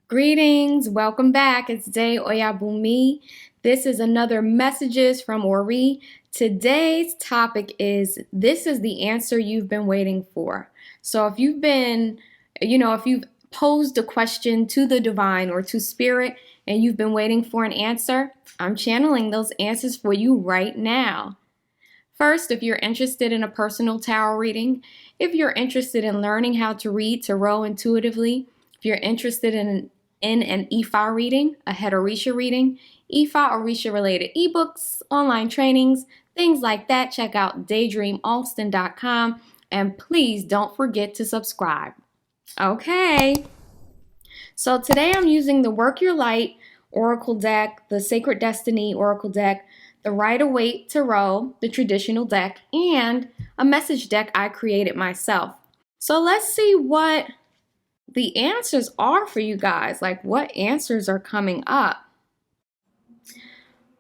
Greetings, welcome back. It's day-oyabunmi. This is another Messages from Ori. Today's topic is this is the answer you've been waiting for. So if you've posed a question to the divine or to spirit and you've been waiting for an answer, I'm channeling those answers for you right now. First, if you're interested in a personal tarot reading, if you're interested in learning how to read tarot intuitively, if you're interested in an Ifa reading, a Ifa-Orisa reading, Ifa-Orisa related ebooks, online trainings, things like that, check out alston.com, and please don't forget to subscribe. Okay, so today I'm using the Work Your Light Oracle deck, the Sacred Destiny Oracle deck, the Rider-Waite Tarot, the traditional deck, and a message deck I created myself. So let's see what the answers are for you guys. Like, what answers are coming up?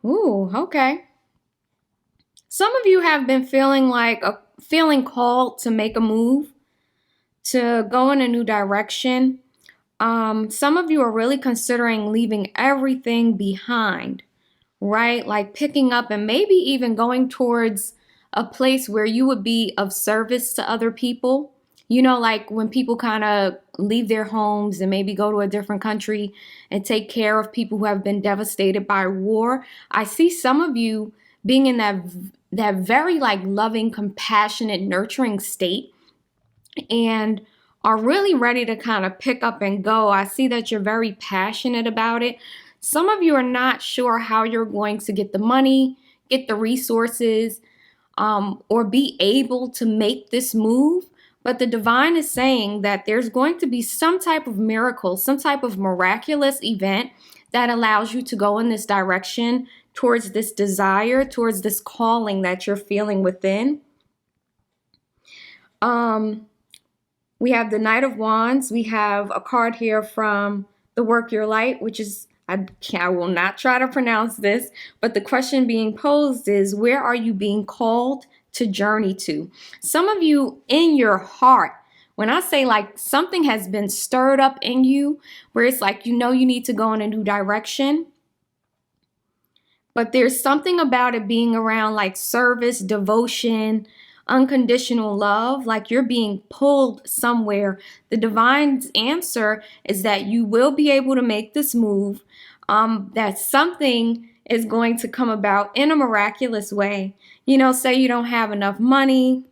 Ooh, okay. Some of you have been feeling called to make a move, to go in a new direction. Some of you are really considering leaving everything behind, right? Like picking up and maybe even going towards a place where you would be of service to other people. You know, like when people kind of leave their homes and maybe go to a different country and take care of people who have been devastated by war. I see some of you being in that very like loving, compassionate, nurturing state and are really ready to kind of pick up and go. I see that you're very passionate about it. Some of you are not sure how you're going to get the money, get the resources, or be able to make this move. But the divine is saying that there's going to be some type of miracle, some type of miraculous event that allows you to go in this direction towards this desire, towards this calling that you're feeling within. We have the Knight of Wands. We have a card here from the Work Your Light, which is, I will not try to pronounce this, but the question being posed is, where are you being called to journey to? Some of you in your heart, when I say like something has been stirred up in you, where it's like, you know, you need to go in a new direction, but there's something about it being around like service, devotion, unconditional love, like you're being pulled somewhere. The divine's answer is that you will be able to make this move, that something is going to come about in a miraculous way. You know, say you don't have enough money,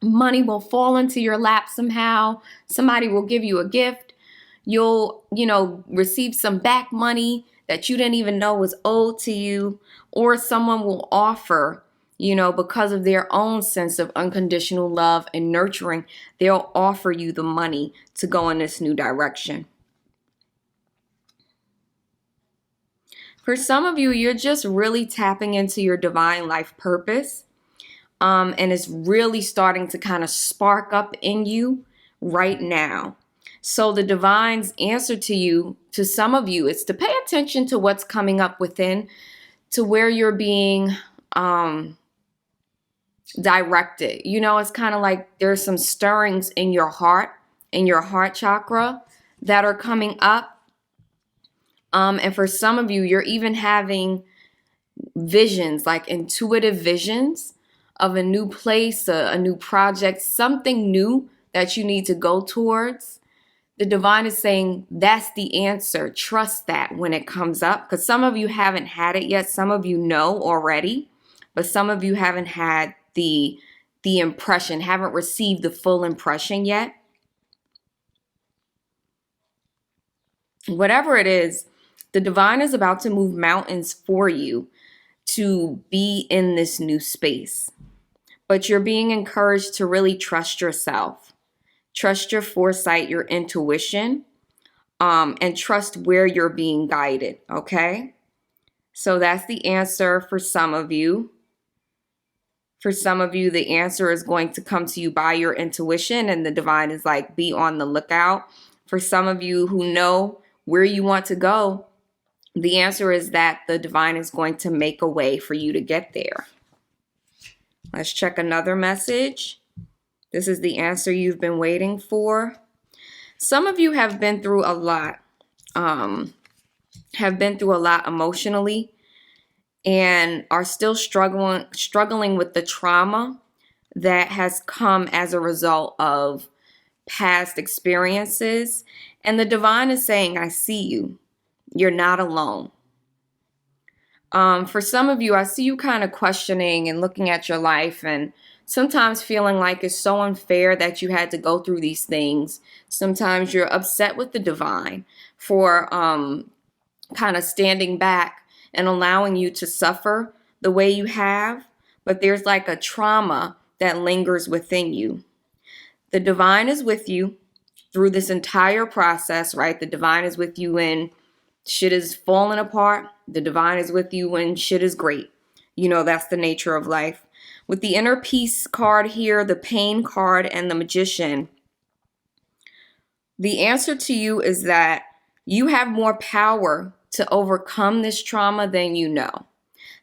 money will fall into your lap somehow. Somebody will give you a gift. You'll, receive some back money that you didn't even know was owed to you, or someone will offer, because of their own sense of unconditional love and nurturing, they'll offer you the money to go in this new direction. For some of you, you're just really tapping into your divine life purpose, and it's really starting to kind of spark up in you right now. So the divine's answer to you, to some of you, is to pay attention to what's coming up within, to where you're being directed. It's kind of like there's some stirrings in your heart chakra that are coming up. And for some of you, you're even having visions, like intuitive visions of a new place, a new project, something new that you need to go towards. The divine is saying that's the answer. Trust that when it comes up, because some of you haven't had it yet. Some of you know already, but some of you haven't had the impression, haven't received the full impression yet. Whatever it is, the divine is about to move mountains for you to be in this new space. But you're being encouraged to really trust yourself, trust your foresight, your intuition, and trust where you're being guided, okay? So that's the answer for some of you. For some of you, the answer is going to come to you by your intuition, and the divine is like, be on the lookout. For some of you who know where you want to go, the answer is that the divine is going to make a way for you to get there. Let's check another message. This is the answer you've been waiting for. Some of you have been through a lot. have been through a lot emotionally and are still struggling with the trauma that has come as a result of past experiences. And the divine is saying, I see you. You're not alone. For some of you, I see you kind of questioning and looking at your life and sometimes feeling like it's so unfair that you had to go through these things. Sometimes you're upset with the divine for kind of standing back and allowing you to suffer the way you have. But there's like a trauma that lingers within you. The divine is with you through this entire process, right? The divine is with you when shit is falling apart. The divine is with you when shit is great. You know, that's the nature of life. With the inner peace card here, the pain card, and the magician, the answer to you is that you have more power to overcome this trauma than you know.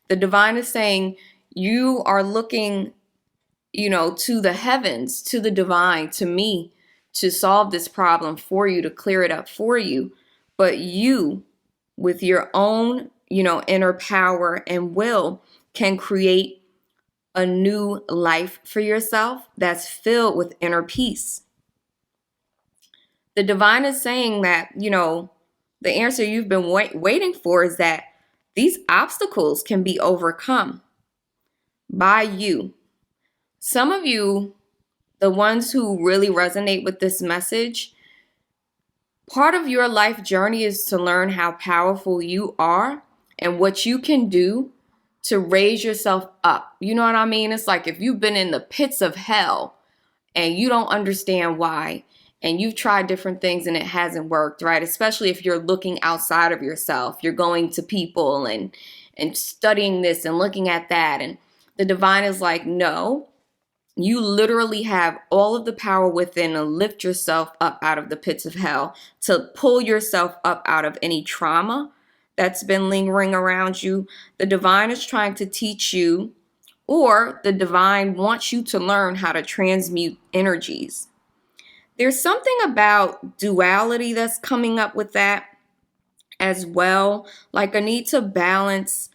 The divine is saying you are looking, to the heavens, to the divine, to me, to solve this problem for you, to clear it up for you. But you, with your own, inner power and will, can create a new life for yourself that's filled with inner peace. The divine is saying that, the answer you've been waiting for is that these obstacles can be overcome by you. Some of you, the ones who really resonate with this message, part of your life journey is to learn how powerful you are and what you can do to raise yourself up. You know what I mean? It's like if you've been in the pits of hell and you don't understand why, and you've tried different things and it hasn't worked, right? Especially if you're looking outside of yourself. You're going to people and studying this and looking at that. And the divine is like, no, you literally have all of the power within to lift yourself up out of the pits of hell, to pull yourself up out of any trauma that's been lingering around you. The divine is trying to teach you, or the divine wants you to learn how to transmute energies. There's something about duality that's coming up with that as well, like a need to balance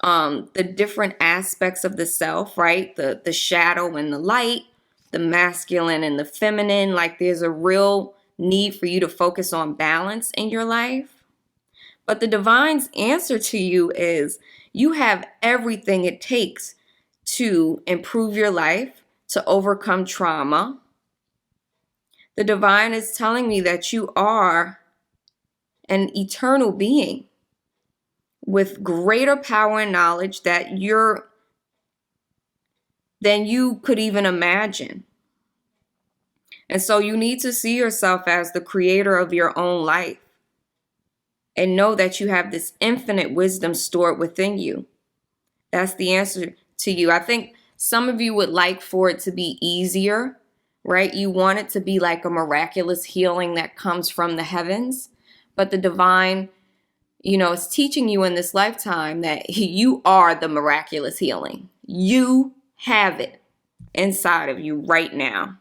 the different aspects of the self, right? The shadow and the light, the masculine and the feminine. Like there's a real need for you to focus on balance in your life. But the divine's answer to you is you have everything it takes to improve your life, to overcome trauma. The divine is telling me that you are an eternal being with greater power and knowledge than you could even imagine. And so you need to see yourself as the creator of your own life and know that you have this infinite wisdom stored within you. That's the answer to you. I think some of you would like for it to be easier, right? You want it to be like a miraculous healing that comes from the heavens. But the divine, is teaching you in this lifetime that you are the miraculous healing. You have it inside of you right now.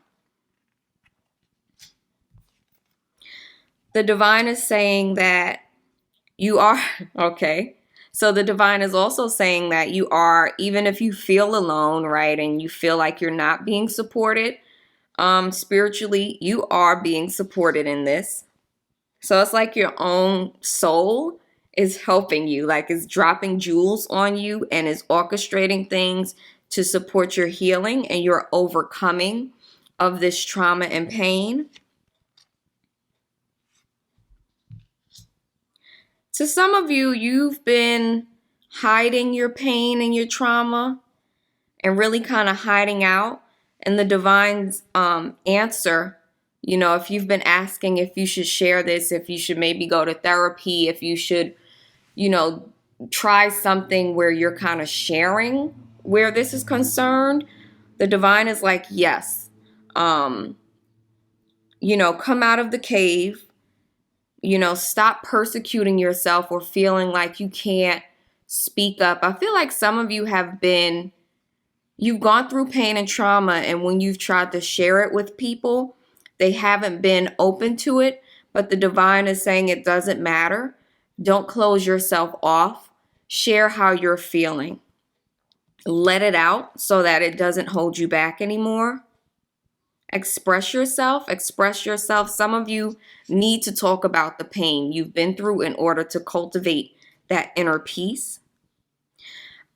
The divine is saying that you are, okay. So the divine is also saying that you are, even if you feel alone, right, and you feel like you're not being supported spiritually, you are being supported in this. So it's like your own soul is helping you, like it's dropping jewels on you and is orchestrating things to support your healing and your overcoming of this trauma and pain. To some of you, you've been hiding your pain and your trauma and really kind of hiding out. And the divine's answer, if you've been asking if you should share this, if you should maybe go to therapy, if you should, try something where you're kind of sharing where this is concerned, the divine is like, yes, come out of the cave, stop persecuting yourself or feeling like you can't speak up. I feel like some of you you've gone through pain and trauma, and when you've tried to share it with people, they haven't been open to it. but the divine is saying it doesn't matter. Don't close yourself off. Share how you're feeling. Let it out so that it doesn't hold you back anymore. Express yourself. Express yourself. Some of you need to talk about the pain you've been through in order to cultivate that inner peace.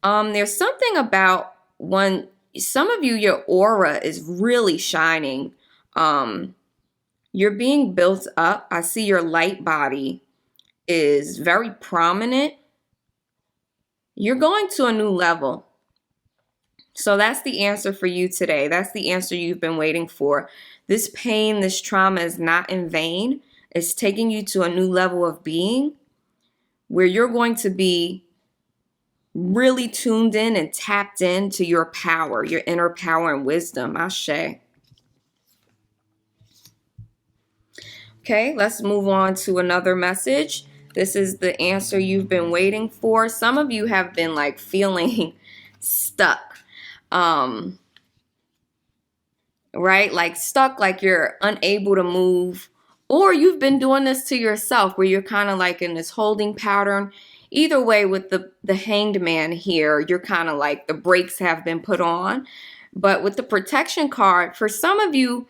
There's something about when some of you, your aura is really shining. You're being built up. I see your light body is very prominent. You're going to a new level. So that's the answer for you today. That's the answer you've been waiting for. This pain, this trauma is not in vain. It's taking you to a new level of being where you're going to be really tuned in and tapped into your power, your inner power and wisdom. Ashe. Okay, let's move on to another message. This is the answer you've been waiting for. Some of you have been like feeling stuck. Right? Like stuck, like you're unable to move. Or you've been doing this to yourself where you're kind of like in this holding pattern. Either way, with the hanged man here, you're kind of like the brakes have been put on. But with the protection card, for some of you,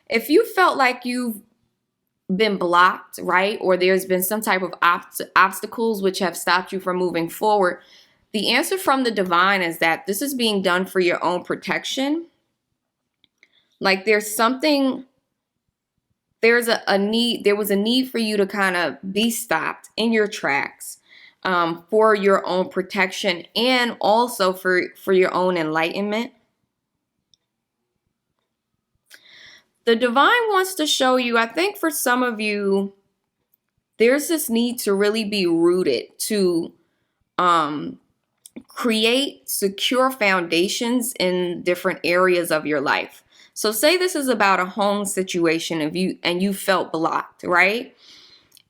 if you felt like you've been blocked, right? Or there's been some type of obstacles which have stopped you from moving forward, the answer from the divine is that this is being done for your own protection. Like there's something, there's a need, there was a need for you to kind of be stopped in your tracks for your own protection and also for your own enlightenment. The divine wants to show you, I think for some of you, there's this need to really be rooted, to create secure foundations in different areas of your life. So say this is about a home situation and you felt blocked, right?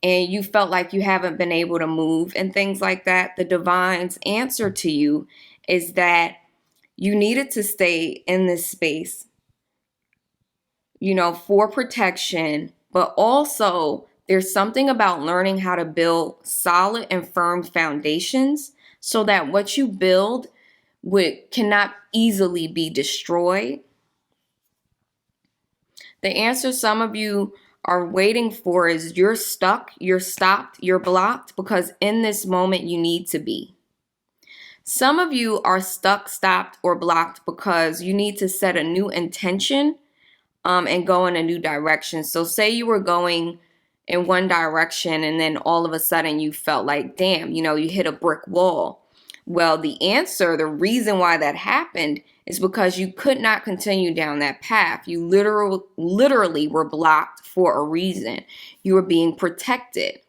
And you felt like you haven't been able to move and things like that. The divine's answer to you is that you needed to stay in this space, for protection, but also there's something about learning how to build solid and firm foundations so that what you build cannot easily be destroyed. The answer some of you are waiting for is you're stuck, you're stopped, you're blocked because in this moment you need to be. Some of you are stuck, stopped, or blocked because you need to set a new intention and go in a new direction. So say you were going in one direction and then all of a sudden you felt like, damn, you hit a brick wall. Well, the answer, the reason why that happened is because you could not continue down that path. You literally were blocked for a reason. You were being protected.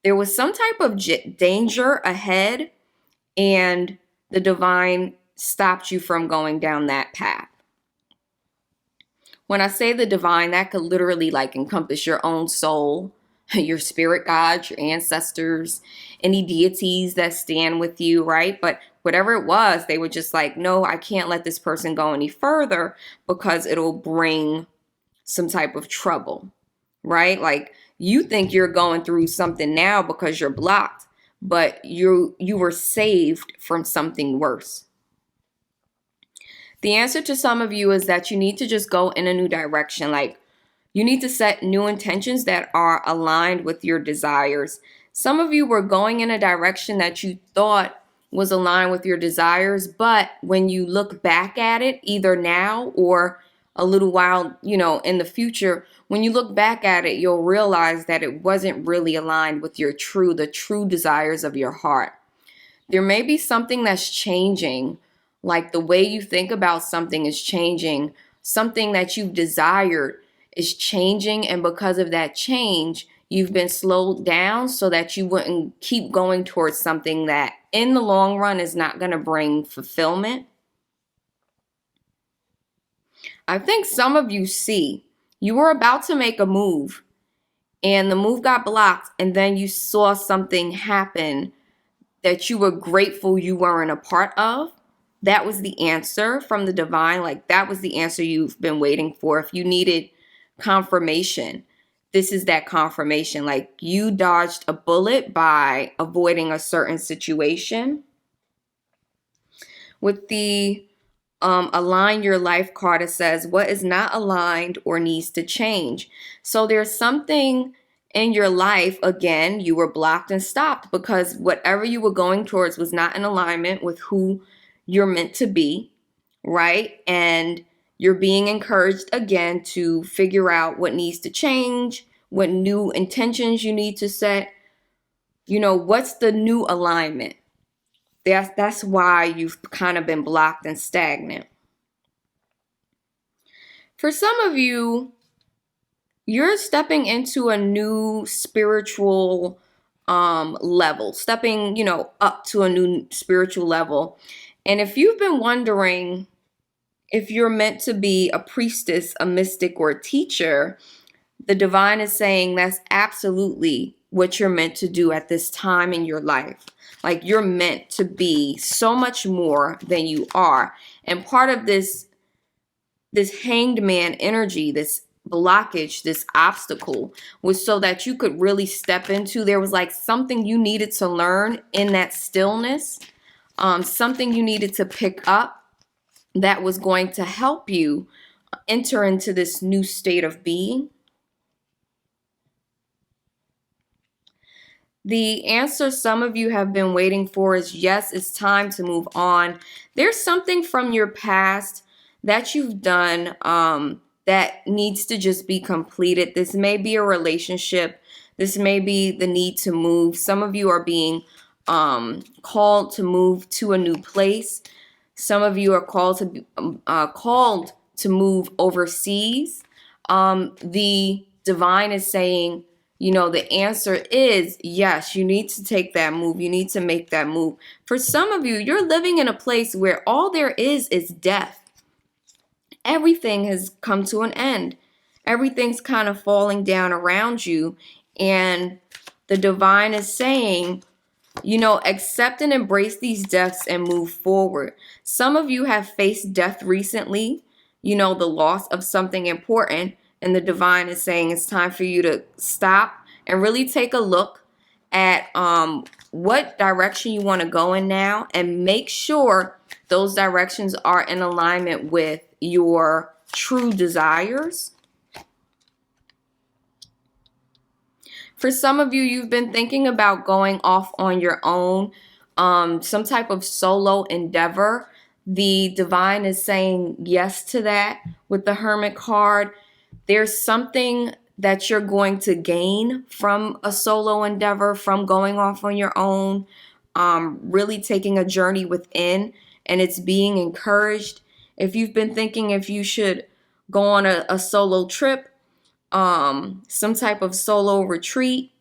There was some type of danger ahead and the divine stopped you from going down that path. When I say the divine, that could literally like encompass your own soul, your spirit guides, your ancestors, any deities that stand with you, right? But whatever it was, they were just like, no, I can't let this person go any further because it'll bring some type of trouble, right? Like you think you're going through something now because you're blocked, but you were saved from something worse. The answer to some of you is that you need to just go in a new direction. Like you need to set new intentions that are aligned with your desires. Some of you were going in a direction that you thought was aligned with your desires, but when you look back at it, either now or a little while, in the future, when you look back at it, you'll realize that it wasn't really aligned with the true desires of your heart. There may be something that's changing. Like the way you think about something is changing. Something that you've desired is changing. And because of that change, you've been slowed down so that you wouldn't keep going towards something that in the long run is not going to bring fulfillment. I think some of you see you were about to make a move and the move got blocked and then you saw something happen that you were grateful you weren't a part of. That was the answer from the divine. Like that was the answer you've been waiting for. If you needed confirmation, this is that confirmation. Like you dodged a bullet by avoiding a certain situation. With the align your life card, it says what is not aligned or needs to change. So there's something in your life, again, you were blocked and stopped because whatever you were going towards was not in alignment with who you're meant to be, right? And you're being encouraged again to figure out what needs to change, what new intentions you need to set. You know, what's the new alignment? That's why you've kind of been blocked and stagnant. For some of you, you're stepping into a new spiritual level, stepping, up to a new spiritual level. And if you've been wondering if you're meant to be a priestess, a mystic, or a teacher, the divine is saying that's absolutely what you're meant to do at this time in your life. Like you're meant to be so much more than you are. And part of this hanged man energy, this blockage, this obstacle was so that you could really step into, there was like something you needed to learn in that stillness, something you needed to pick up that was going to help you enter into this new state of being. The answer some of you have been waiting for is yes, it's time to move on. There's something from your past that you've done that needs to just be completed. This may be a relationship. This may be the need to move. Some of you are being called to move to a new place. Some of you are called to move overseas. The divine is saying, the answer is yes, you need to take that move. You need to make that move. For some of you, you're living in a place where all there is death. Everything has come to an end. Everything's kind of falling down around you. And the divine is saying, accept and embrace these deaths and move forward. Some of you have faced death recently, the loss of something important. And the divine is saying it's time for you to stop and really take a look at what direction you want to go in now and make sure those directions are in alignment with your true desires. For some of you, you've been thinking about going off on your own, some type of solo endeavor. The divine is saying yes to that with the Hermit card. There's something that you're going to gain from a solo endeavor, from going off on your own, really taking a journey within, and it's being encouraged. If you've been thinking if you should go on a solo trip, some type of solo retreat,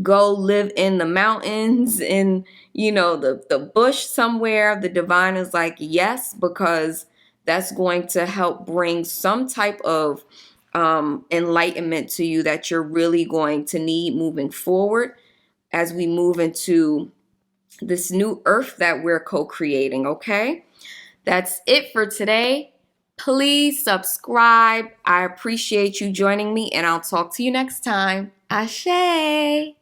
go live in the mountains, in the bush somewhere, the divine is like yes, because that's going to help bring some type of enlightenment to you that you're really going to need moving forward as we move into this new earth that we're co-creating. Okay, that's it for today. Please subscribe. I appreciate you joining me, and I'll talk to you next time. Ashe.